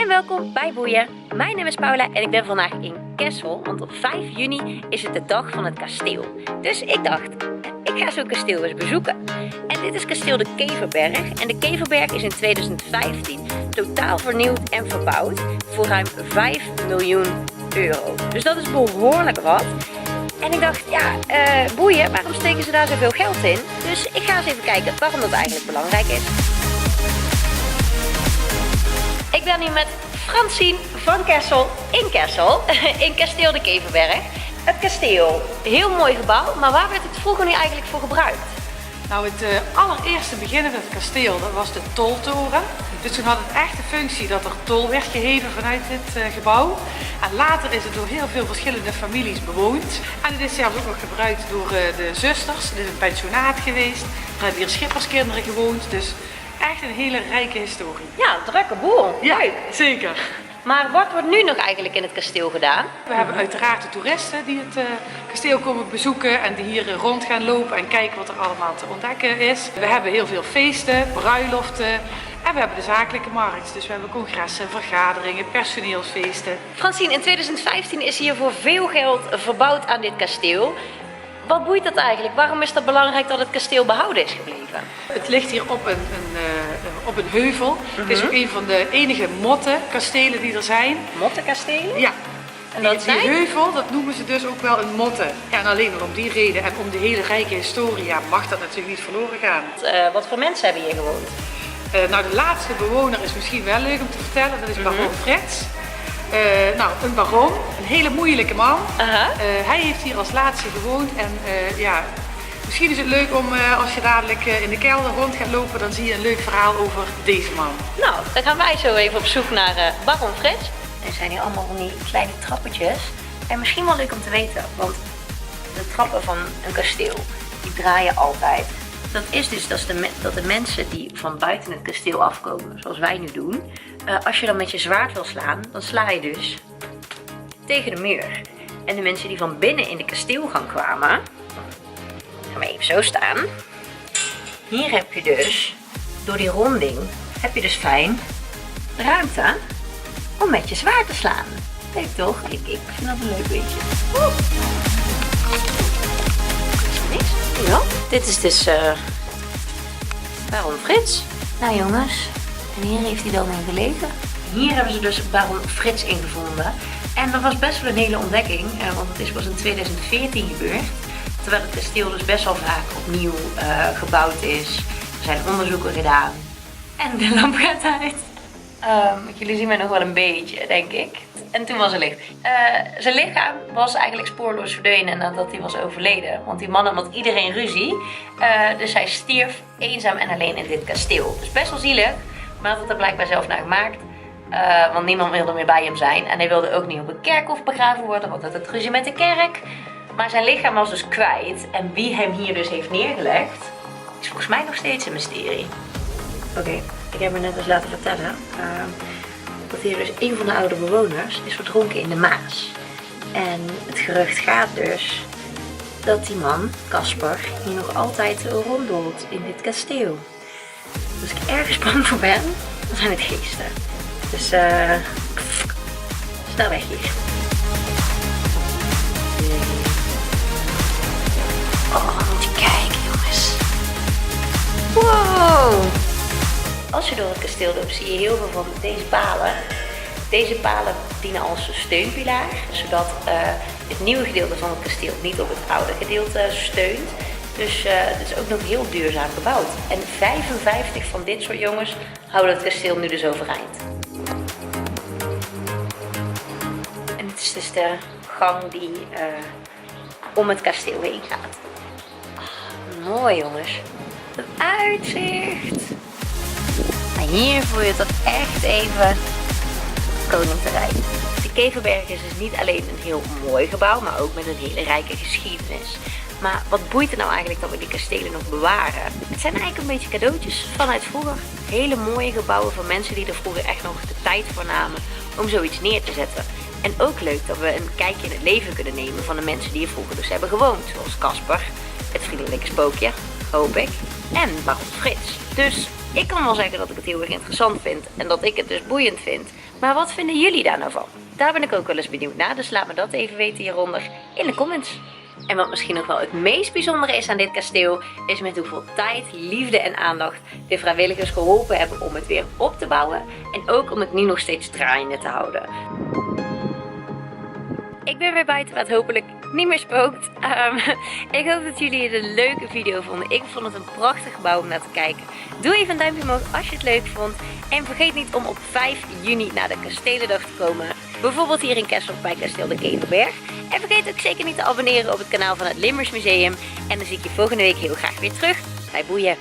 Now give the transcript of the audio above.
en welkom bij Boeien. Mijn naam is Paula en ik ben vandaag in Kessel, want op 5 juni is het de dag van het kasteel. Dus ik dacht, ik ga zo'n kasteel eens bezoeken. En dit is kasteel de Keverberg en de Keverberg is in 2015 totaal vernieuwd en verbouwd voor ruim 5 miljoen euro. Dus dat is behoorlijk wat. En ik dacht, ja, boeien, waarom steken ze daar zoveel geld in? Dus ik ga eens even kijken waarom dat eigenlijk belangrijk is. Ik ben hier met Francine van Kessel in kasteel de Keverberg. Het kasteel, heel mooi gebouw, maar waar werd het vroeger nu eigenlijk voor gebruikt? Nou, het allereerste begin van het kasteel, dat was de toltoren. Dus toen had het echt de functie dat er tol werd geheven vanuit dit gebouw. En later is het door heel veel verschillende families bewoond. En het is zelfs ook nog gebruikt door de zusters. Het is een pensionaat geweest. Er hebben hier schipperskinderen gewoond. Dus echt een hele rijke historie. Ja, drukke boel. Ja, Leuk. zeker. Maar wat wordt nu nog eigenlijk in het kasteel gedaan? We hebben uiteraard de toeristen die het kasteel komen bezoeken en die hier rond gaan lopen en kijken wat er allemaal te ontdekken is. We hebben heel veel feesten, bruiloften en we hebben de zakelijke markt. Dus we hebben congressen, vergaderingen, personeelsfeesten. Francine, in 2015 is hier voor veel geld verbouwd aan dit kasteel. Wat boeit dat eigenlijk? Waarom is dat belangrijk dat het kasteel behouden is gebleven? Het ligt hier op een heuvel. Het is ook een van de enige mottenkastelen die er zijn. Mottenkastelen? Ja. En dat die heuvel, dat noemen ze dus ook wel een motte. Ja, en alleen al om die reden en om de hele rijke historie mag dat natuurlijk niet verloren gaan. Wat voor mensen hebben hier gewoond? Nou, de laatste bewoner is misschien wel leuk om te vertellen. Dat is baron Frits. Nou, een baron, een hele moeilijke man. Hij heeft hier als laatste gewoond en ja, misschien is het leuk om als je dadelijk in de kelder rond gaat lopen, dan zie je een leuk verhaal over deze man. Nou, dan gaan wij zo even op zoek naar baron Frits. Er zijn hier allemaal van die kleine trappetjes. En misschien wel leuk om te weten, want de trappen van een kasteel, die draaien altijd. Dat is dus dat de mensen die van buiten het kasteel afkomen, zoals wij nu doen, als je dan met je zwaard wil slaan, dan sla je dus tegen de muur. En de mensen die van binnen in de kasteelgang kwamen, gaan we even zo staan. Hier heb je dus, door die ronding, heb je dus fijn ruimte om met je zwaard te slaan. Leuk toch? Ik vind dat een leuk beetje. Ja, dit is dus baron Frits. Nou jongens, en hier heeft hij dan in gelegen. Hier hebben ze dus baron Frits in gevonden. En dat was best wel een hele ontdekking, want het is pas in 2014 gebeurd. Terwijl het kasteel dus best wel vaak opnieuw gebouwd is. Er zijn onderzoeken gedaan. En de lamp gaat uit. Jullie zien mij nog wel een beetje, denk ik. En toen was er licht. Zijn lichaam was eigenlijk spoorloos verdwenen nadat hij was overleden. Want die man had met iedereen ruzie. Dus hij stierf eenzaam en alleen in dit kasteel. Dus best wel zielig. Maar had het er blijkbaar zelf naar gemaakt. Want niemand wilde meer bij hem zijn. En hij wilde ook niet op een kerkhof begraven worden. Want dat had ruzie met de kerk. Maar zijn lichaam was dus kwijt. En wie hem hier dus heeft neergelegd, is volgens mij nog steeds een mysterie. Oké, ik heb me net eens laten vertellen dat hier dus een van de oude bewoners is verdronken in de Maas. En het gerucht gaat dus dat die man, Casper, hier nog altijd ronddolt in dit kasteel. Als ik ergens bang voor ben, dan zijn het geesten. Dus snel weg hier. Oh, moet je kijken jongens. Wow! Als je door het kasteel loopt, zie je heel veel van deze palen. Deze palen dienen als steunpilaar, zodat het nieuwe gedeelte van het kasteel niet op het oude gedeelte steunt. Dus het is ook nog heel duurzaam gebouwd. En 55 van dit soort jongens houden het kasteel nu dus overeind. En dit is dus de gang die om het kasteel heen gaat. Oh, mooi jongens. Het uitzicht. Maar hier voel je toch echt even koning te rijden. De Keverberg is dus niet alleen een heel mooi gebouw, maar ook met een hele rijke geschiedenis. Maar wat boeit er nou eigenlijk dat we die kastelen nog bewaren? Het zijn eigenlijk een beetje cadeautjes vanuit vroeger. Hele mooie gebouwen van mensen die er vroeger echt nog de tijd voor namen om zoiets neer te zetten. En ook leuk dat we een kijkje in het leven kunnen nemen van de mensen die hier vroeger dus hebben gewoond. Zoals Casper, het vriendelijke spookje, hoop ik, en baron Frits. Dus ik kan wel zeggen dat ik het heel erg interessant vind en dat ik het dus boeiend vind. Maar wat vinden jullie daar nou van? Daar ben ik ook wel eens benieuwd naar, dus laat me dat even weten hieronder in de comments. En wat misschien nog wel het meest bijzondere is aan dit kasteel, is met hoeveel tijd, liefde en aandacht de vrijwilligers geholpen hebben om het weer op te bouwen en ook om het nu nog steeds draaiende te houden. Ik ben weer buiten waar het hopelijk niet meer spookt. Ik hoop dat jullie het een leuke video vonden. Ik vond het een prachtig gebouw om naar te kijken. Doe even een duimpje omhoog als je het leuk vond. En vergeet niet om op 5 juni naar de Kastelendag te komen. Bijvoorbeeld hier in Kessel bij Kasteel de Ketelberg. En vergeet ook zeker niet te abonneren op het kanaal van het Limburgs Museum. En dan zie ik je volgende week heel graag weer terug bij Boeien.